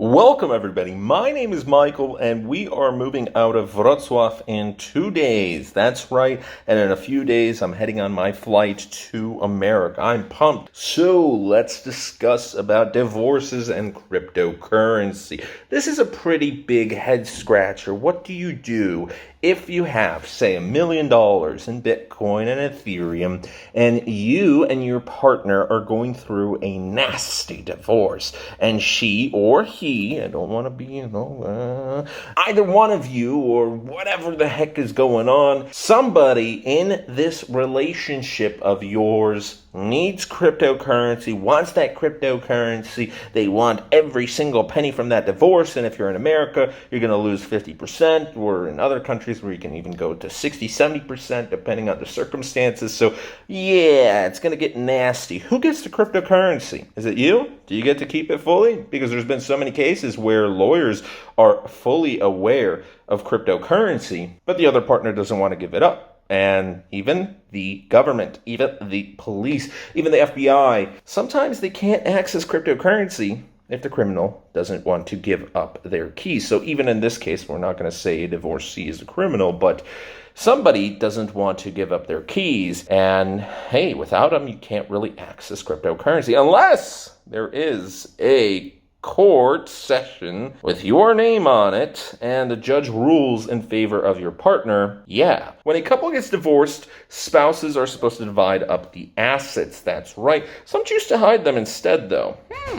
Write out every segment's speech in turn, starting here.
Welcome everybody, my name is Michael and we are moving out of Wrocław in 2 days. That's right, and in a few days I'm heading on my flight to America. I'm pumped. So let's discuss about divorces and cryptocurrency. This is a pretty big head scratcher. What do you do if you have, say, $1 million in Bitcoin and Ethereum, and you and your partner are going through a nasty divorce, and she or he, I don't want to be, either one of you or whatever the heck is going on, somebody in this relationship of yours needs cryptocurrency, wants that cryptocurrency, they want every single penny from that divorce, and if you're in America, you're going to lose 50%, or in other countries where you can even go to 60, 70%, depending on the circumstances. So, yeah, it's going to get nasty. Who gets the cryptocurrency? Is it you? Do you get to keep it fully? Because there's been so many cases where lawyers are fully aware of cryptocurrency, but the other partner doesn't want to give it up. And even the government, even the police, even the FBI, sometimes they can't access cryptocurrency if the criminal doesn't want to give up their keys. So even in this case, we're not going to say a divorcee is a criminal, but somebody doesn't want to give up their keys. And hey, without them, you can't really access cryptocurrency unless there is a court session with your name on it and the judge rules in favor of your partner. Yeah. When a couple gets divorced, spouses are supposed to divide up the assets. That's right. Some choose to hide them instead, though.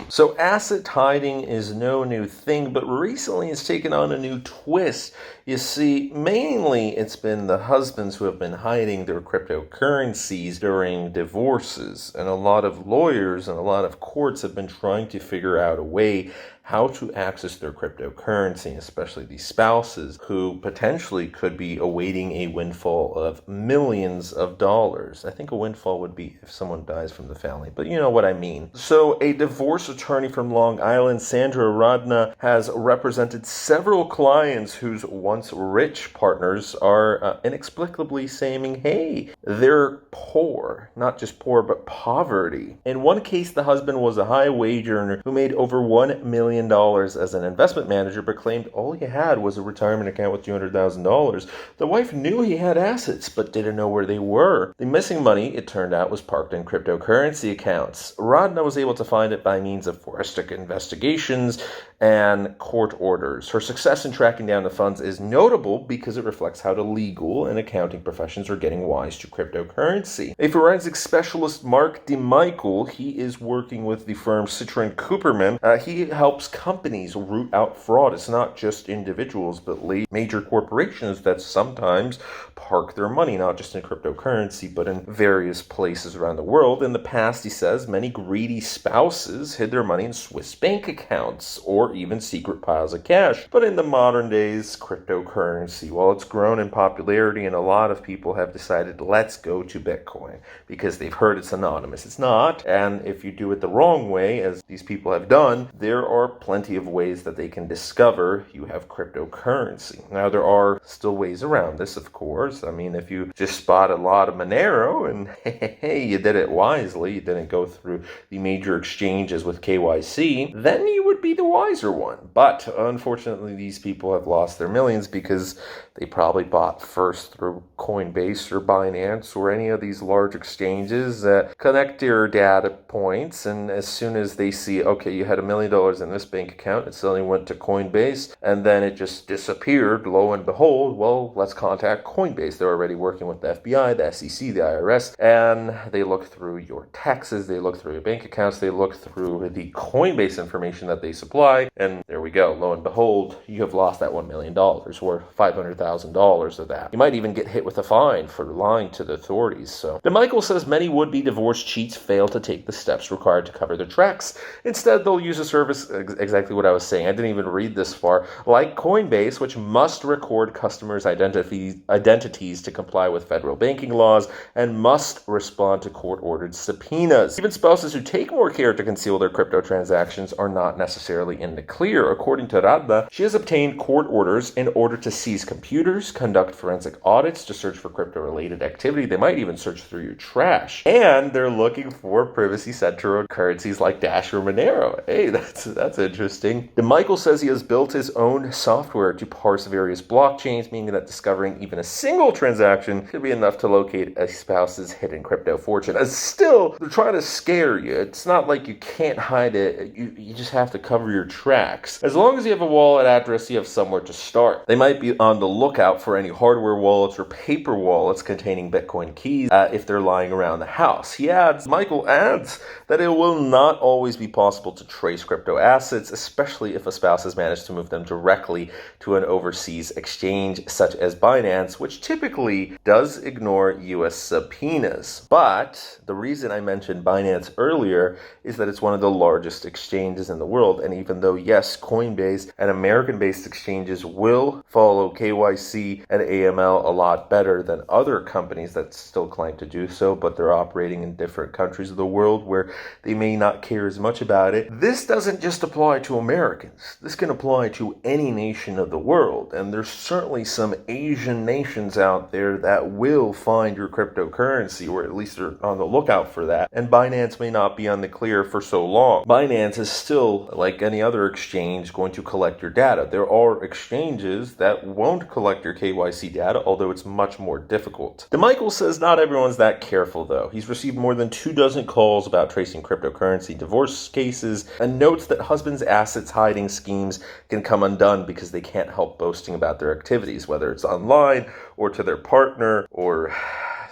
So asset hiding is no new thing, but recently it's taken on a new twist. You see, mainly it's been the husbands who have been hiding their cryptocurrencies during divorces, and a lot of lawyers and a lot of courts have been trying to figure out a way how to access their cryptocurrency, especially the spouses who potentially could be awaiting a windfall of millions of dollars. I think a windfall would be if someone dies from the family, but you know what I mean. So a divorce attorney from Long Island, Sandra Radna, has represented several clients whose once rich partners are inexplicably saying, hey, they're poor. Not just poor, but poverty. In one case, the husband was a high wage earner who made over $1 million as an investment manager, but claimed all he had was a retirement account with $200,000. The wife knew he had assets, but didn't know where they were. The missing money, it turned out, was parked in cryptocurrency accounts. Radna was able to find it by means of forensic investigations and court orders. Her success in tracking down the funds is notable because it reflects how the legal and accounting professions are getting wise to cryptocurrency. A forensic specialist, Mark DeMichael, he is working with the firm Citron Cooperman. He helps companies root out fraud. It's not just individuals, but major corporations that sometimes park their money, not just in cryptocurrency, but in various places around the world. In the past, he says, many greedy spouses hid their money in Swiss bank accounts or even secret piles of cash. But in the modern days, cryptocurrency, well, it's grown in popularity, and a lot of people have decided, let's go to Bitcoin because they've heard it's anonymous. It's not. And if you do it the wrong way, as these people have done, there are plenty of ways that they can discover you have cryptocurrency. Now, there are still ways around this, of course. I mean, if you just spot a lot of Monero and hey, you did it wisely, you didn't go through the major exchanges with KYC, then you would be the wiser one. But unfortunately, these people have lost their millions because they probably bought first through Coinbase or Binance or any of these large exchanges that connect your data points, and as soon as they see, okay, you had $1 million in this bank account, it suddenly went to Coinbase, and then it just disappeared, lo and behold, well, let's contact Coinbase. They're already working with the FBI, the SEC, the IRS, and they look through your taxes, they look through your bank accounts, they look through the Coinbase information that they supply, and there we go, lo and behold, you have lost that $1 million, or $500,000 of that. You might even get hit with a fine for lying to the authorities. So, DeMichael says many would-be divorce cheats fail to take the steps required to cover their tracks. Instead, they'll use a service, exactly what I was saying, I didn't even read this far, like Coinbase, which must record customers' identities to comply with federal banking laws and must respond to court-ordered subpoenas. Even spouses who take more care to conceal their crypto transactions are not necessarily in the clear. According to Radha, she has obtained court orders in order to seize computers, conduct forensic audits to search for crypto-related activity. They might even search through your trash. And they're looking for privacy-centered currencies like Dash or Monero. Hey, that's interesting. DeMichael says he has built his own software to parse various blockchains, meaning that discovering even a single transaction could be enough to locate a spouse's hidden crypto fortune. As still, they're trying to scare you. It's not like you can't hide it. You just have to cover your tracks. As long as you have a wallet address, you have somewhere to start. They might be on the lookout for any hardware wallets or paper wallets containing Bitcoin keys if they're lying around the house. Michael adds that it will not always be possible to trace crypto assets, especially if a spouse has managed to move them directly to an overseas exchange such as Binance, which typically does ignore US subpoenas. But the reason I mentioned Binance earlier is that it's one of the largest exchanges in the world, and even though, yes, Coinbase and American-based exchanges will follow KYC and AML a lot better than other companies that still claim to do so, but they're operating in different countries of the world where they may not care as much about it. This doesn't just apply to Americans. This can apply to any nation of the world, and there's certainly some Asian nations out there that will find your cryptocurrency, or at least are on the lookout for that, and Binance may not be on the clear for so long. Binance is still, like any other exchange, going to collect your data. There are exchanges that won't collect your KYC data, although it's much more difficult. DeMichael says not everyone's that careful, though. He's received more than 24 calls about tracing cryptocurrency divorce cases, and notes that husbands' assets hiding schemes can come undone because they can't help boasting about their activities, whether it's online or to their partner, or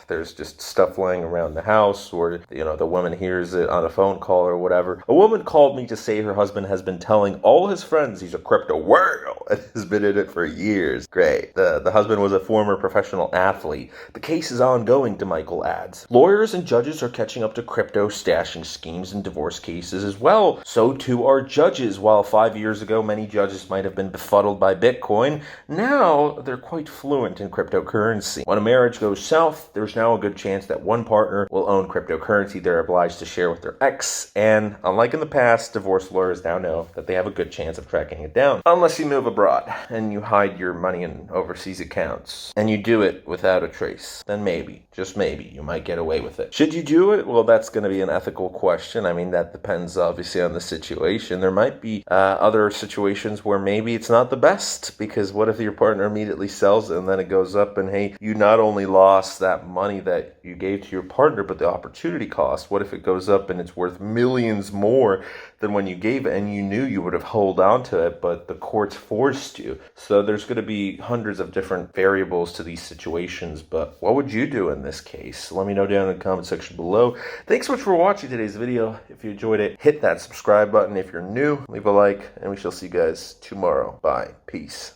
there's just stuff laying around the house, or, the woman hears it on a phone call or whatever. A woman called me to say her husband has been telling all his friends he's a crypto whale and has been in it for years. Great. The husband was a former professional athlete. The case is ongoing, DeMichael adds. Lawyers and judges are catching up to crypto stashing schemes in divorce cases as well. So too are judges. While 5 years ago many judges might have been befuddled by Bitcoin, now they're quite fluent in cryptocurrency. When a marriage goes south, there's now a good chance that one partner will own cryptocurrency they're obliged to share with their ex, and unlike in the past, divorce lawyers now know that they have a good chance of tracking it down. Unless you move abroad and you hide your money in overseas accounts, and you do it without a trace, then maybe, just maybe, you might get away with it. Should you do it? Well, that's going to be an ethical question. I mean, that depends obviously on the situation. There might be other situations where maybe it's not the best, because what if your partner immediately sells it and then it goes up, and hey, you not only lost that money that you gave to your partner, but the opportunity cost. What if it goes up and it's worth millions more than when you gave it, and you knew you would have held on to it, but the courts forced you? So there's going to be hundreds of different variables to these situations, but what would you do in this case? Let me know down in the comment section below. Thanks so much for watching today's video. If you enjoyed it, hit that subscribe button. If you're new, leave a like, and we shall see you guys tomorrow. Bye. Peace.